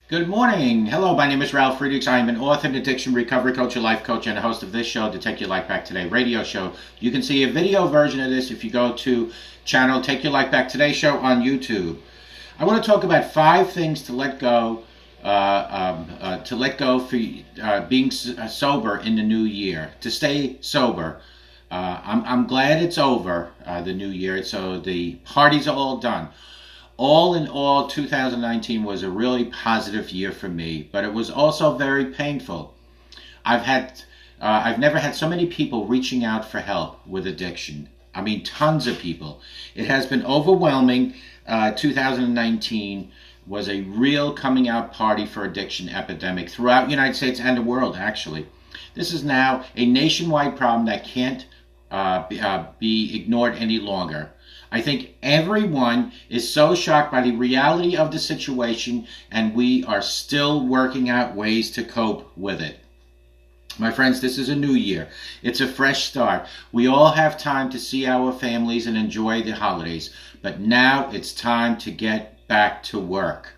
Good morning. Hello, my name is Ralf Friedrichs. I am an author, an addiction recovery coach, a life coach, and a host of this show, the Take Your Life Back Today radio show. You can see a video version of this if you go to channel Take Your Life Back Today show on YouTube. I want to talk about 5 things to let go, for being sober in the new year, to stay sober. I'm glad it's over, the new year, so the parties are all done. All in all, 2019 was a really positive year for me, but it was also very painful. I've never had so many people reaching out for help with addiction. I mean, tons of people. It has been overwhelming. 2019 was a real coming out party for addiction epidemic throughout the United States and the world, actually. This is now a nationwide problem that can't be ignored any longer. I think everyone is so shocked by the reality of the situation, and we are still working out ways to cope with it. My friends, this is a new year. It's a fresh start. We all have time to see our families and enjoy the holidays, but now it's time to get back to work.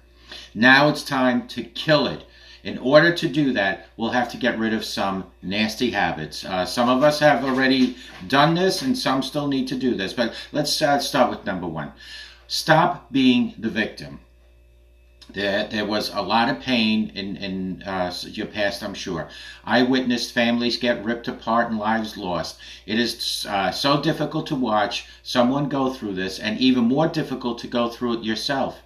Now it's time to kill it. In order to do that, we'll have to get rid of some nasty habits. Some of us have already done this, and some still need to do this. But let's start with number 1. Stop being the victim. There was a lot of pain in your past, I'm sure. I witnessed families get ripped apart and lives lost. It is so difficult to watch someone go through this, and even more difficult to go through it yourself.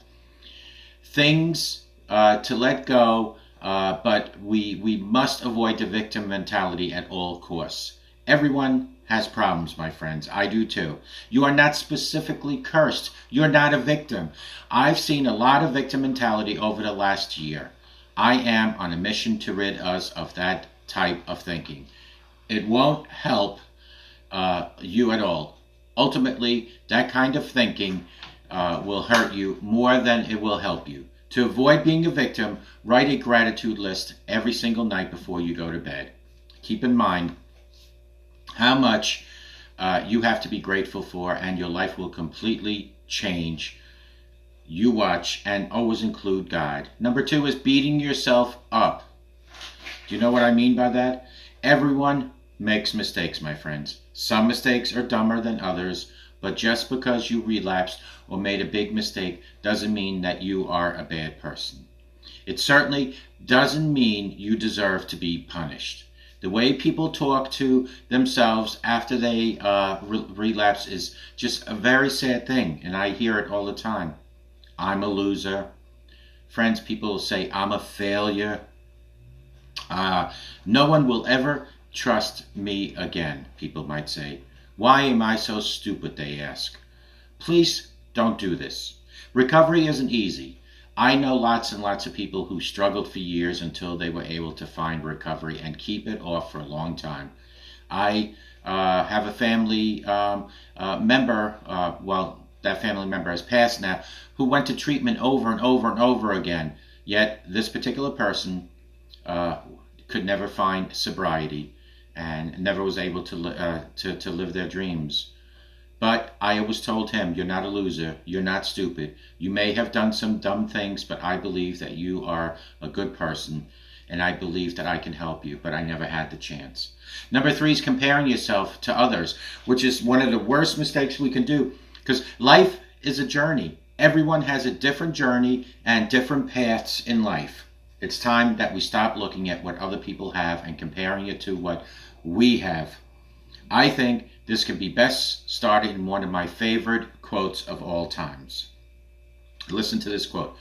Things to let go. But we must avoid the victim mentality at all costs. Everyone has problems, my friends. I do too. You are not specifically cursed. You're not a victim. I've seen a lot of victim mentality over the last year. I am on a mission to rid us of that type of thinking. It won't help you at all. Ultimately, that kind of thinking will hurt you more than it will help you. To avoid being a victim, write a gratitude list every single night before you go to bed. Keep in mind how much you have to be grateful for, and your life will completely change. You watch, and always include God. Number 2 is beating yourself up. Do you know what I mean by that? Everyone makes mistakes, my friends. Some mistakes are dumber than others. But just because you relapsed or made a big mistake doesn't mean that you are a bad person. It certainly doesn't mean you deserve to be punished. The way people talk to themselves after they relapse is just a very sad thing, and I hear it all the time. I'm a loser. Friends, people say, I'm a failure. No one will ever trust me again, people might say. Why am I so stupid, they ask. Please don't do this. Recovery isn't easy. I know lots and lots of people who struggled for years until they were able to find recovery and keep it off for a long time. I have a family member, that family member has passed now, who went to treatment over and over and over again. Yet this particular person could never find sobriety and never was able to live their dreams. But I always told him, you're not a loser, you're not stupid. You may have done some dumb things, but I believe that you are a good person, and I believe that I can help you, but I never had the chance. Number 3 is comparing yourself to others, which is one of the worst mistakes we can do, because life is a journey. Everyone has a different journey and different paths in life. It's time that we stop looking at what other people have and comparing it to what we have. I think this can be best started in one of my favorite quotes of all times. Listen to this quote.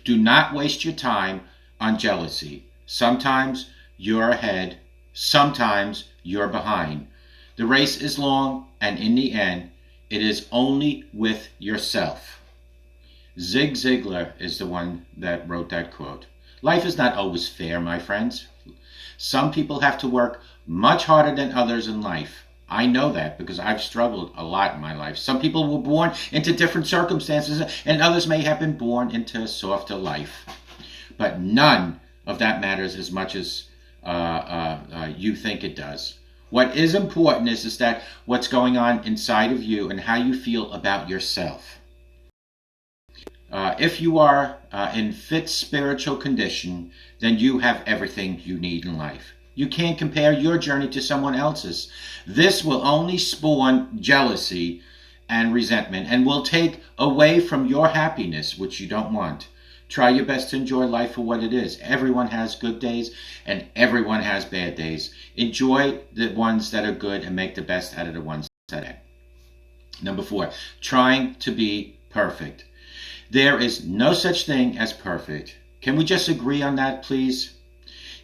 Do not waste your time on jealousy. Sometimes you're ahead, sometimes you're behind. The race is long, and in the end, it is only with yourself. Zig Ziglar is the one that wrote that quote. Life is not always fair, my friends. Some people have to work much harder than others in life. I know that because I've struggled a lot in my life. Some people were born into different circumstances, and others may have been born into a softer life. But none of that matters as much as you think it does. What is important is that what's going on inside of you and how you feel about yourself. If you are in fit spiritual condition, then you have everything you need in life. You can't compare your journey to someone else's. This will only spawn jealousy and resentment and will take away from your happiness, which you don't want. Try your best to enjoy life for what it is. Everyone has good days and everyone has bad days. Enjoy the ones that are good and make the best out of the ones that are. Number 4, trying to be perfect. There is no such thing as perfect. Can we just agree on that, please?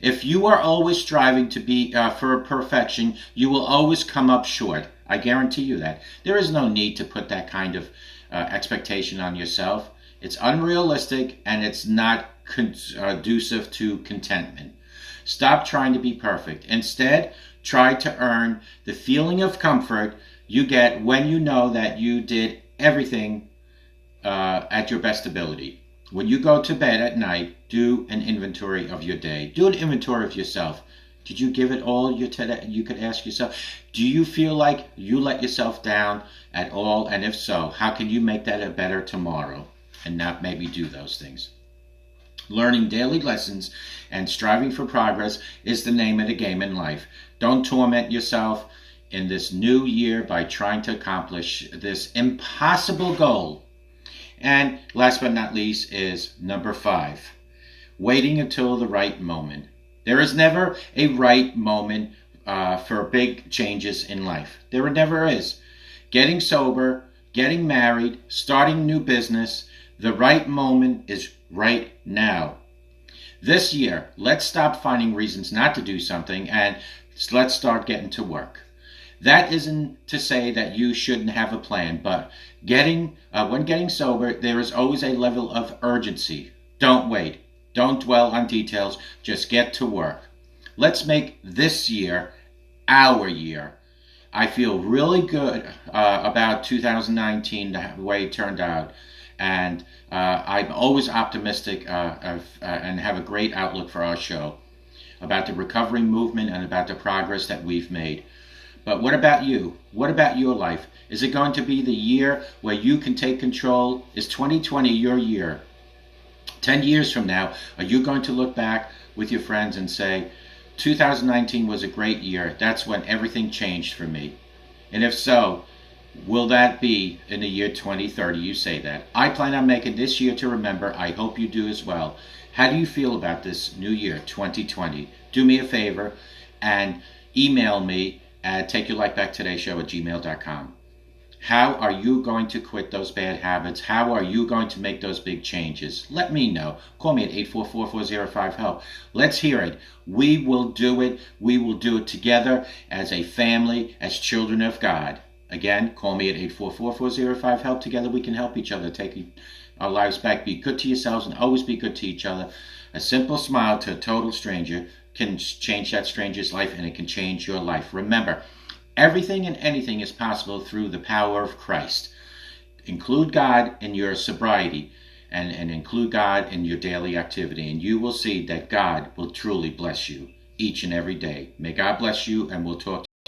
If you are always striving to be for perfection, you will always come up short. I guarantee you that. There is no need to put that kind of expectation on yourself. It's unrealistic and it's not conducive to contentment. Stop trying to be perfect. Instead, try to earn the feeling of comfort you get when you know that you did everything at your best ability. When you go to bed at night, do an inventory of your day. Do an inventory of yourself. Did you give it all you could ask yourself? Do you feel like you let yourself down at all? And if so, how can you make that a better tomorrow and not maybe do those things? Learning daily lessons and striving for progress is the name of the game in life. Don't torment yourself in this new year by trying to accomplish this impossible goal. And last but not least is number 5, waiting until the right moment. There is never a right moment for big changes in life. There never is. Getting sober, getting married, starting a new business, the right moment is right now. This year, let's stop finding reasons not to do something and let's start getting to work. That isn't to say that you shouldn't have a plan, but when getting sober, there is always a level of urgency. Don't wait. Don't dwell on details. Just get to work. Let's make this year our year. I feel really good about 2019, the way it turned out. And I'm always optimistic and have a great outlook for our show about the recovery movement and about the progress that we've made. But what about you? What about your life? Is it going to be the year where you can take control? Is 2020 your year? 10 years from now, are you going to look back with your friends and say, 2019 was a great year. That's when everything changed for me. And if so, will that be in the year 2030? You say that. I plan on making this year to remember. I hope you do as well. How do you feel about this new year, 2020? Do me a favor and email me at takeyourlifebacktodayShow@gmail.com. How are you going to quit those bad habits? How are you going to make those big changes? Let me know. Call me at 844-405-HELP. Let's hear it. We will do it. We will do it together as a family, as children of God. Again, call me at 844-405-HELP. Together we can help each other take our lives back. Be good to yourselves and always be good to each other. A simple smile to a total stranger can change that stranger's life, and it can change your life. Remember, everything and anything is possible through the power of Christ. Include God in your sobriety and include God in your daily activity, and you will see that God will truly bless you each and every day. May God bless you, and we'll talk